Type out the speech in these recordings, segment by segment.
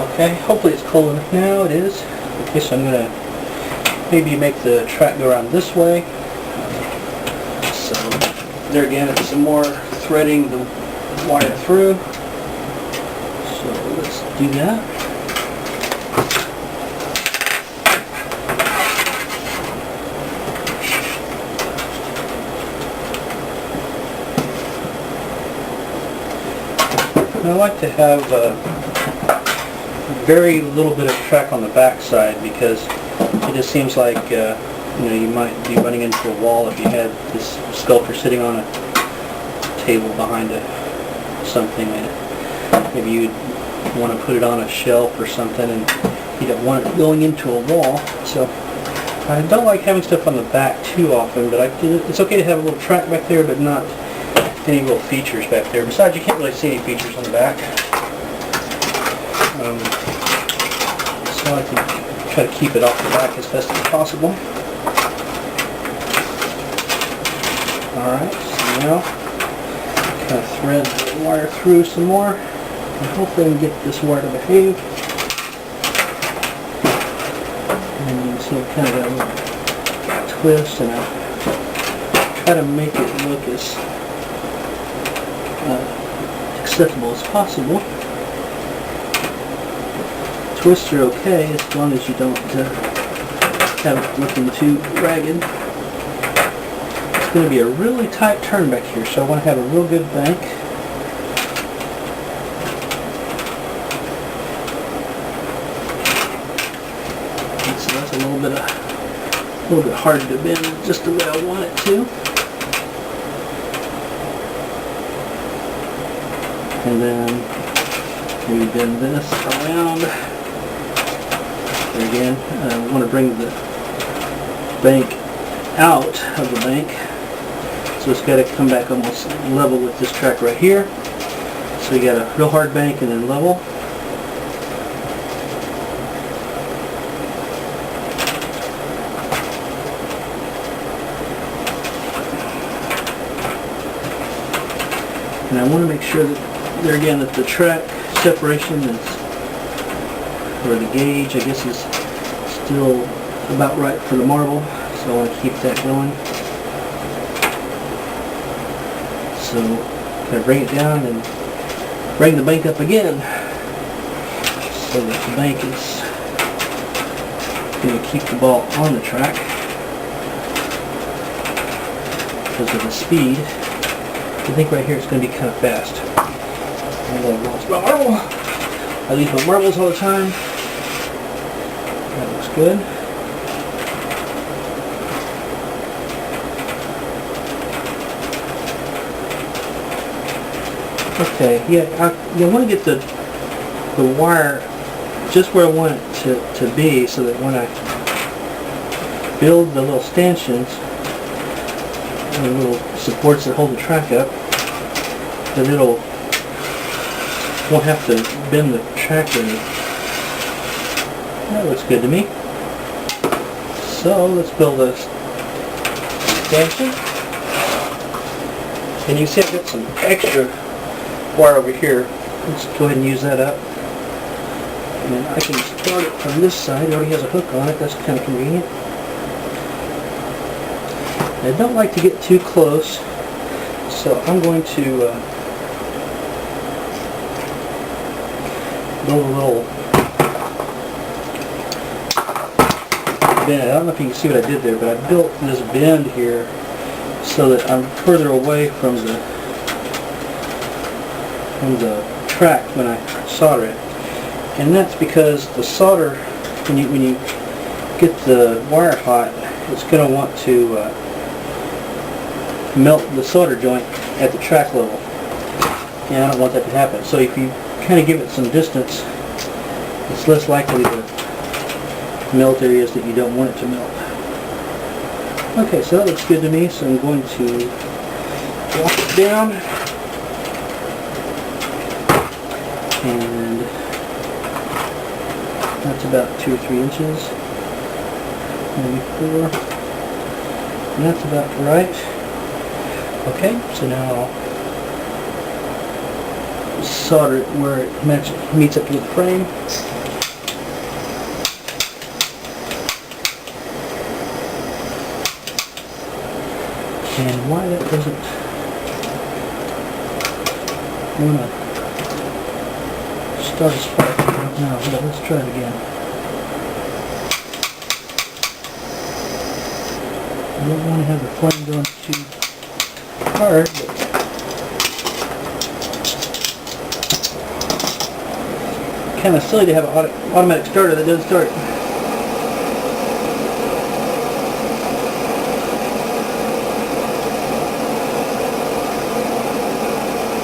Okay, hopefully it's cold enough now. It is. Okay, so I'm going to maybe make the track go around this way. So there again, it's some more threading the wire through. So let's do that. I like to have very little bit of track on the back side because it just seems like you might be running into a wall if you had this sculpture sitting on a table behind something. Maybe you'd want to put it on a shelf or something, and you don't want it going into a wall. So I don't like having stuff on the back too often, but it's okay to have a little track back there, but not any real features back there. Besides, you can't really see any features on the back. So I can try to keep it off the back as best as possible. Alright, so now kind of thread the wire through some more, and hopefully I can get this wire to behave. And you can see it kind of got a little twist, and I try to make it look as acceptable as possible. Twists are okay as long as you don't have it looking too ragged. It's going to be a really tight turn back here, so I want to have a real good bank. And so that's a little bit hard to bend just the way I want it to. And then we bend this around. There again, I want to bring the bank out of the bank, so it's got to come back almost level with this track right here. So you got a real hard bank and then level. And I want to make sure that there again that the track separation is, or the gauge I guess, is still about right for the marble, so I want to keep that going. So kind of bring it down and bring the bank up again, so that the bank is going to keep the ball on the track because of the speed. I think right here it's going to be kind of fast. I leave my marbles all the time. That looks good. Okay, yeah, I want to get the wire just where I want it to be, so that when I build the little stanchions, the little supports that hold the track up, that won't have to bend the track any. That looks good to me. So let's build a stanchion. And you can see I've got some extra wire over here. Let's go ahead and use that up. And I can start it from this side. It already has a hook on it. That's kind of convenient. I don't like to get too close, so I'm going to build a little bend. I don't know if you can see what I did there, but I built this bend here so that I'm further away from the track when I solder it. And that's because the solder, when you get the wire hot, it's going to want to melt the solder joint at the track level, and I don't want that to happen. So if you kind of give it some distance, it's less likely to melt areas that you don't want it to melt. Okay, so that looks good to me, so I'm going to walk it down, and that's about 2 or 3 inches, maybe 4, and that's about right. Okay, so now I'll solder it where it meets up to the frame. And why that doesn't want to start a spark, I don't know, but let's try it again. I don't want to have the flame going too hard, but kind of silly to have an automatic starter that doesn't start.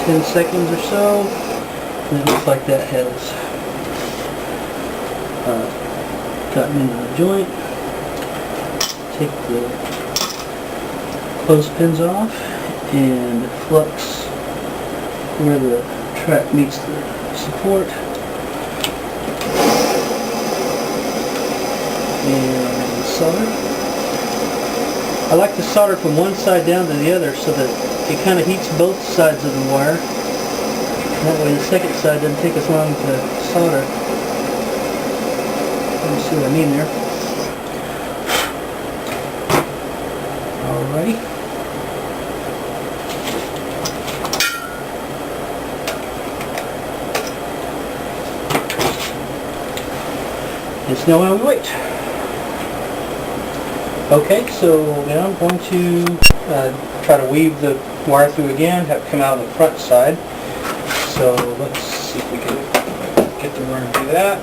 10 seconds or so, and it looks like that has gotten into the joint. Take the clothespins off and flux where the track meets the support. And solder. I like to solder from one side down to the other so that it kind of heats both sides of the wire. That way the second side doesn't take as long to solder. Let me see what I mean there. Alrighty. It's now while we wait. Okay, so now I'm going to try to weave the wire through again, have it come out on the front side. So let's see if we can get the wire to do that.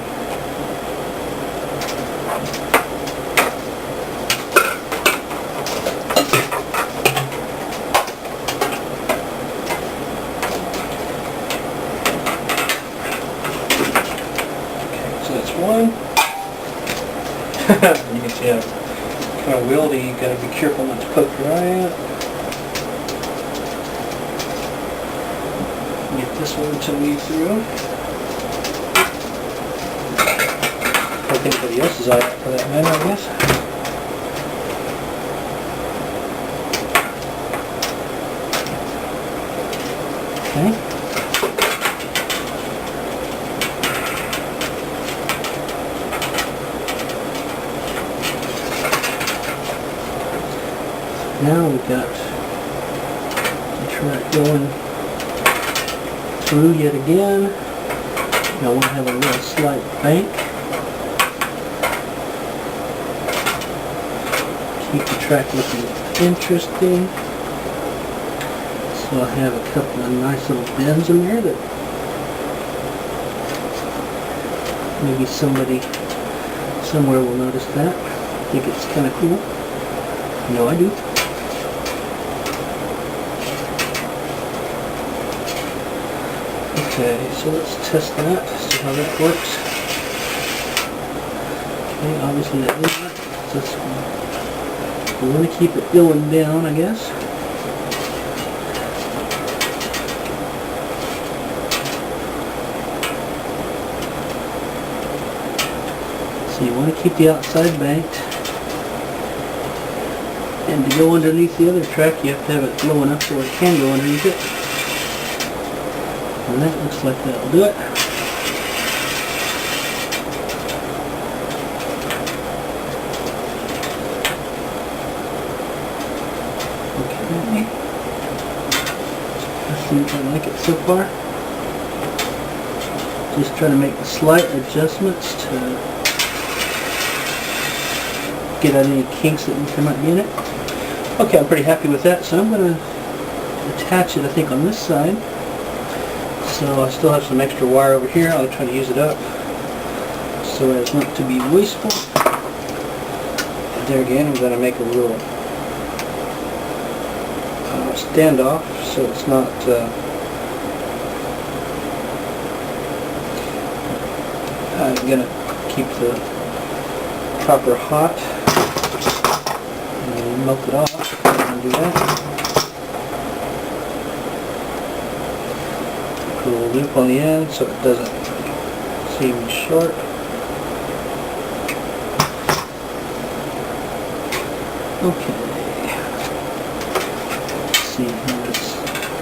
Okay, so that's one. You can see how kind of wieldy, you gotta be careful not to poke your eye out. Get this one to weave through. Poke anybody else's eye out for that matter, I guess. Okay. Now we've got the track going through yet again. I want to have a real slight bank. Keep the track looking interesting. So I have a couple of nice little bends in there that maybe somebody somewhere will notice that. I think it's kind of cool. You know I do. Okay, so let's test that, see how that works. Okay, obviously that did work. So we want to keep it going down, I guess. So you want to keep the outside banked. And to go underneath the other track, you have to have it low enough so it can go underneath it. And that looks like that'll do it. Okay. I think I like it so far. Just trying to make the slight adjustments to get out any kinks that there might be in it. Okay, I'm pretty happy with that, so I'm going to attach it, I think, on this side. So I still have some extra wire over here. I'll try to use it up so as not to be wasteful. There again, I'm going to make a little standoff so it's not I'm going to keep the copper hot and melt it off. I'm going to do that. Put a little loop on the end so it doesn't seem sharp. Okay. Let's see how this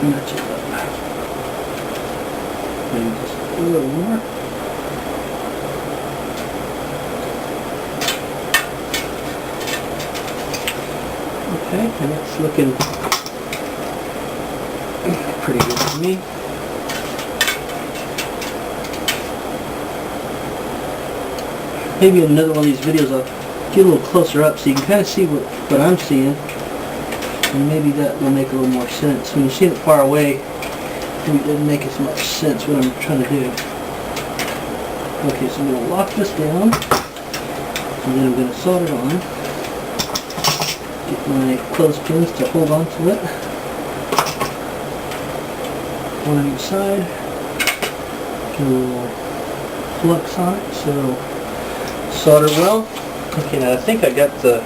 matches up. Maybe just a little more. Okay. Okay, and it's looking pretty good to me. Maybe in another one of these videos I'll get a little closer up so you can kind of see what I'm seeing, and maybe that will make a little more sense. When you see it far away, maybe it doesn't make as much sense what I'm trying to do. Okay, so I'm going to lock this down, and then I'm going to solder it on. Get my clothespins to hold on to it. One on each side. Get a little flux on it, so solder well. Okay, now I think I got the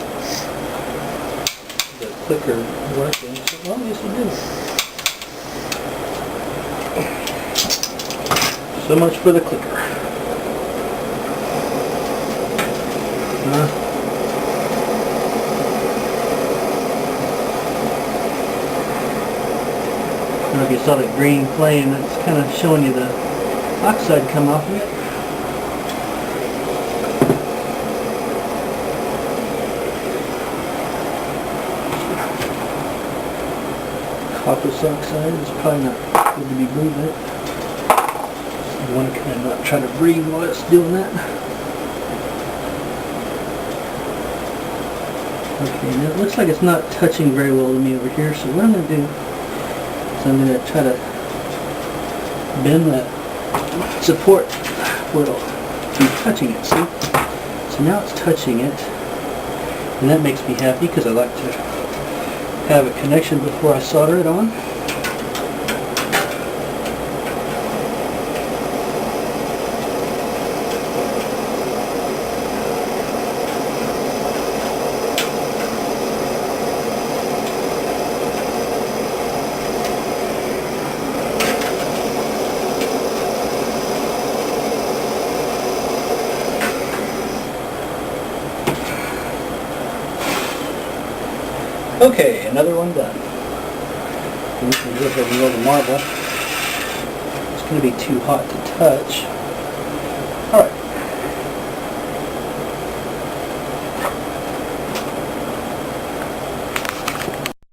clicker working. Well, yes I do. So much for the clicker. I don't know if you saw that green flame, that's kind of showing you the oxide come off of it. Copper oxide is probably not good to be breathing. So you want to kind of not try to breathe while it's doing that. Okay, now it looks like it's not touching very well to me over here, so what I'm going to do is I'm going to try to bend that support where it'll be touching it, see? So now it's touching it, and that makes me happy because I like to have a connection before I solder it on. Okay, another one done. We can go ahead and roll the marble. It's going to be too hot to touch. Alright.